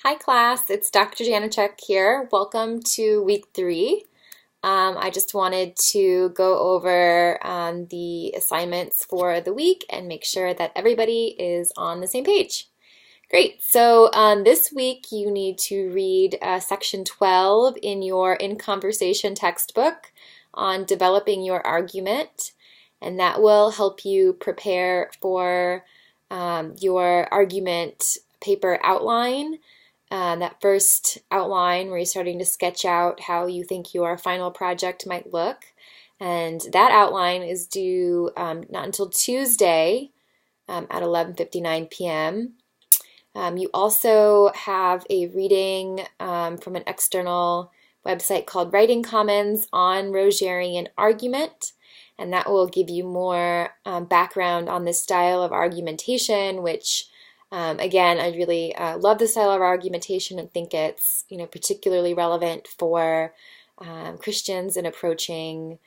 Hi class, it's Dr. Janachek here. Welcome to week 3. I just wanted to go over the assignments for the week and make sure that everybody is on the same page. Great, so this week you need to read section 12 in your In Conversation textbook on developing your argument, and that will help you prepare for your argument paper outline. That first outline where you're starting to sketch out how you think your final project might look. And that outline is due not until Tuesday at 11:59 p.m. You also have a reading from an external website called Writing Commons on Rogerian argument, and that will give you more background on this style of argumentation, which again, I really love the style of argumentation and think it's particularly relevant for Christians in approaching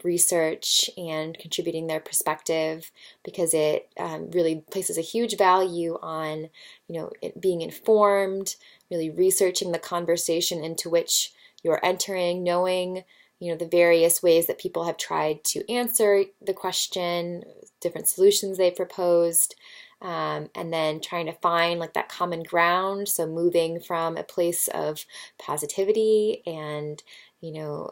research and contributing their perspective, because it really places a huge value on it being informed, really researching the conversation into which you're entering, knowing the various ways that people have tried to answer the question, different solutions they proposed. And then trying to find like that common ground, so moving from a place of positivity and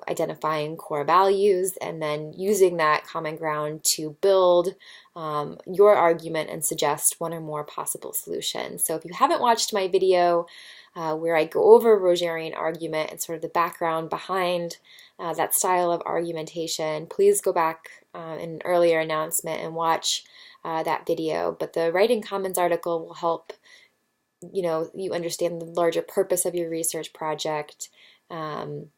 identifying core values, and then using that common ground to build your argument and suggest one or more possible solutions. So if you haven't watched my video where I go over Rogerian argument and sort of the background behind that style of argumentation, please go back in an earlier announcement and watch that video. But the Writing Commons article will help you understand the larger purpose of your research project, and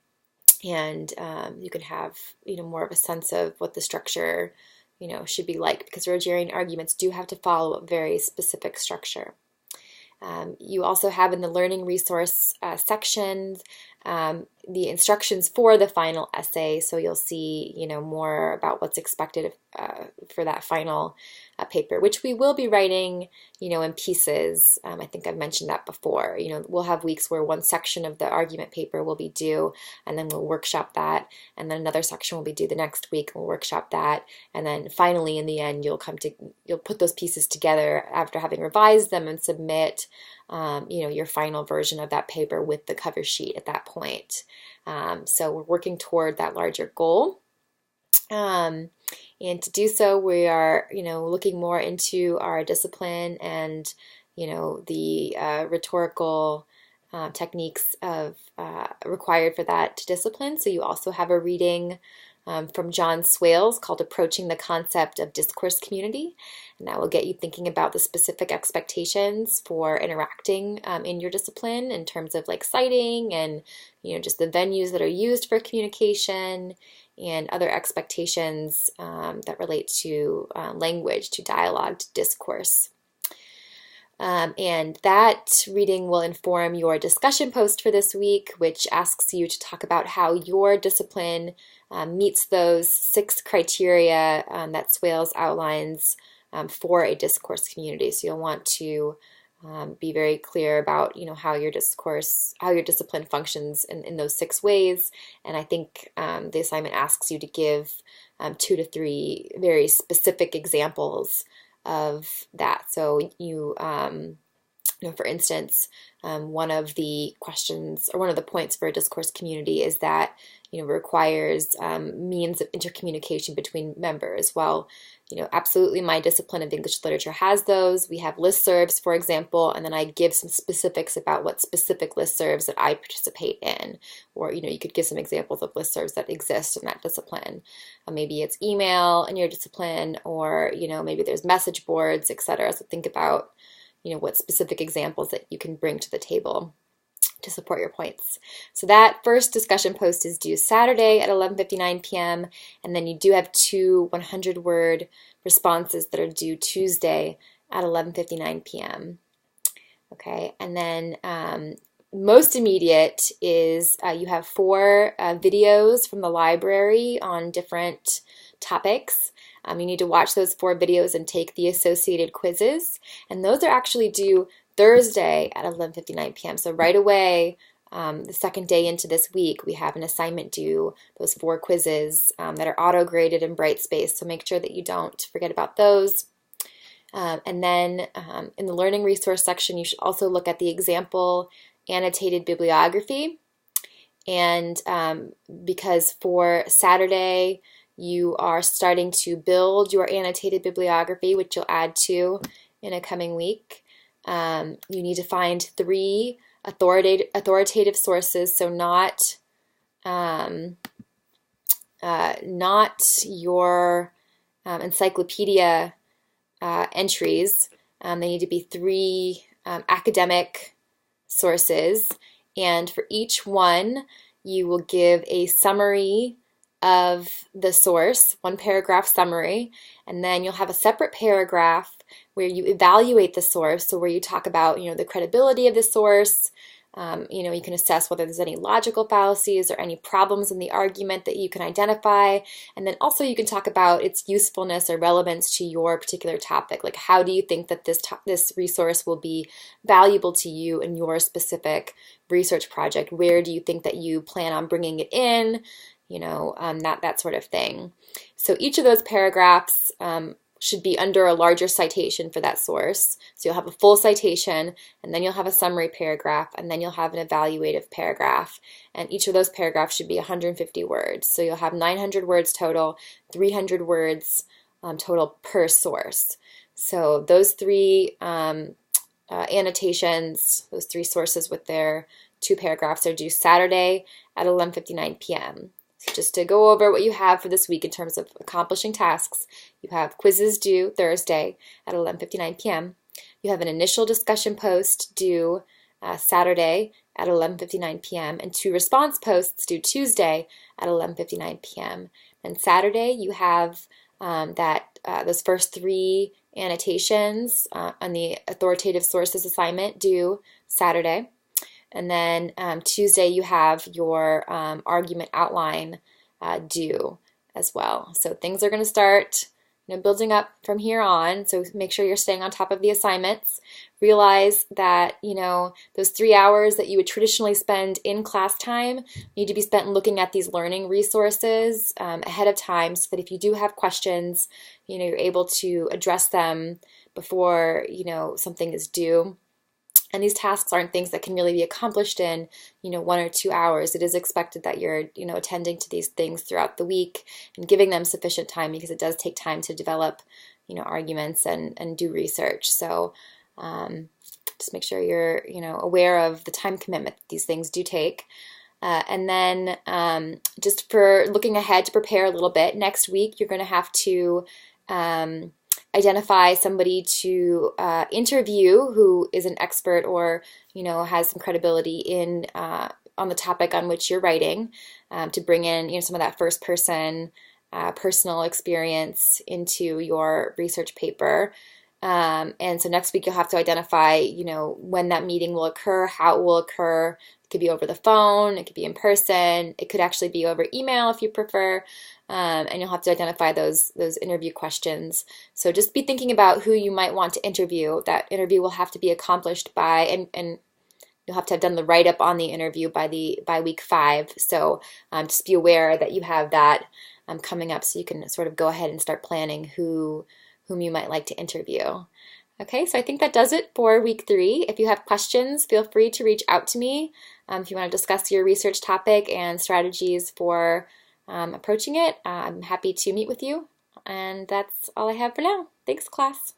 you can have more of a sense of what the structure should be like, because Rogerian arguments do have to follow a very specific structure. You also have in the learning resource sections the instructions for the final essay, so you'll see more about what's expected for that final paper, which we will be writing in pieces. I think I've mentioned that before. We'll have weeks where one section of the argument paper will be due, and then we'll workshop that, and then another section will be due the next week, and we'll workshop that, and then finally in the end you'll put those pieces together after having revised them and submit your final version of that paper with the cover sheet at that point. So we're working toward that larger goal. And to do so, we are, looking more into our discipline and, the rhetorical techniques required for that discipline. So you also have a reading from John Swales called Approaching the Concept of Discourse Community, and that will get you thinking about the specific expectations for interacting in your discipline in terms of like citing and just the venues that are used for communication and other expectations that relate to language, to dialogue, to discourse. And that reading will inform your discussion post for this week, which asks you to talk about how your discipline meets those 6 criteria that Swales outlines for a discourse community. So you'll want to be very clear about how your discipline functions in those 6 ways. And I think the assignment asks you to give 2 to 3 very specific examples of that. So for instance, one of the questions or one of the points for a discourse community is that requires means of intercommunication between members. Well, absolutely my discipline of English literature has those. We have listservs, for example, and then I give some specifics about what specific listservs that I participate in. Or, you could give some examples of listservs that exist in that discipline. Maybe it's email in your discipline, or, maybe there's message boards, etc. So think about, what specific examples that you can bring to the table to support your points. So that first discussion post is due Saturday at 11:59 p.m. and then you do have 2 100-word responses that are due Tuesday at 11:59 p.m. Okay, and then most immediate is you have 4 videos from the library on different topics. You need to watch those 4 videos and take the associated quizzes, and those are actually due Thursday at 11:59 p.m. So right away, the second day into this week, we have an assignment due, those 4 quizzes that are auto-graded in Brightspace. So make sure that you don't forget about those. And then in the learning resource section, you should also look at the example annotated bibliography. And because for Saturday, you are starting to build your annotated bibliography, which you'll add to in a coming week. You need to find 3 authoritative sources, so not your encyclopedia entries. They need to be 3 academic sources, and for each one, you will give a summary of the source, 1 paragraph summary, and then you'll have a separate paragraph where you evaluate the source, so where you talk about, the credibility of the source. You can assess whether there's any logical fallacies or any problems in the argument that you can identify. And then also you can talk about its usefulness or relevance to your particular topic. Like, how do you think that this resource will be valuable to you in your specific research project? Where do you think that you plan on bringing it in? That sort of thing. So each of those paragraphs should be under a larger citation for that source. So you'll have a full citation, and then you'll have a summary paragraph, and then you'll have an evaluative paragraph. And each of those paragraphs should be 150 words. So you'll have 900 words total, 300 words total per source. So those 3 annotations, those 3 sources with their 2 paragraphs are due Saturday at 11:59 p.m. So just to go over what you have for this week in terms of accomplishing tasks, you have quizzes due Thursday at 11:59 p.m. You have an initial discussion post due Saturday at 11:59 p.m. and 2 response posts due Tuesday at 11:59 p.m. And Saturday you have those first 3 annotations on the authoritative sources assignment due Saturday. And then Tuesday you have your argument outline due as well. So things are going to start building up from here on. So make sure you're staying on top of the assignments. Realize that those 3 hours that you would traditionally spend in class time need to be spent looking at these learning resources ahead of time, so that if you do have questions, you're able to address them before something is due. And these tasks aren't things that can really be accomplished in, 1 or 2 hours. It is expected that you're, attending to these things throughout the week and giving them sufficient time, because it does take time to develop, arguments and do research. So just make sure you're, aware of the time commitment that these things do take. And then just for looking ahead to prepare a little bit, next week you're going to have to identify somebody to interview who is an expert or has some credibility in on the topic on which you're writing, to bring in some of that first person personal experience into your research paper. And so next week you'll have to identify when that meeting will occur, how it will occur. It could be over the phone, it could be in person, it could actually be over email if you prefer. And you'll have to identify those interview questions. So just be thinking about who you might want to interview. That interview will have to be accomplished by, and you'll have to have done the write-up on the interview by week 5. So just be aware that you have that coming up, so you can sort of go ahead and start planning whom you might like to interview. Okay, so I think that does it for week 3. If you have questions, feel free to reach out to me if you want to discuss your research topic and strategies for approaching it. I'm happy to meet with you, and that's all I have for now. Thanks, class.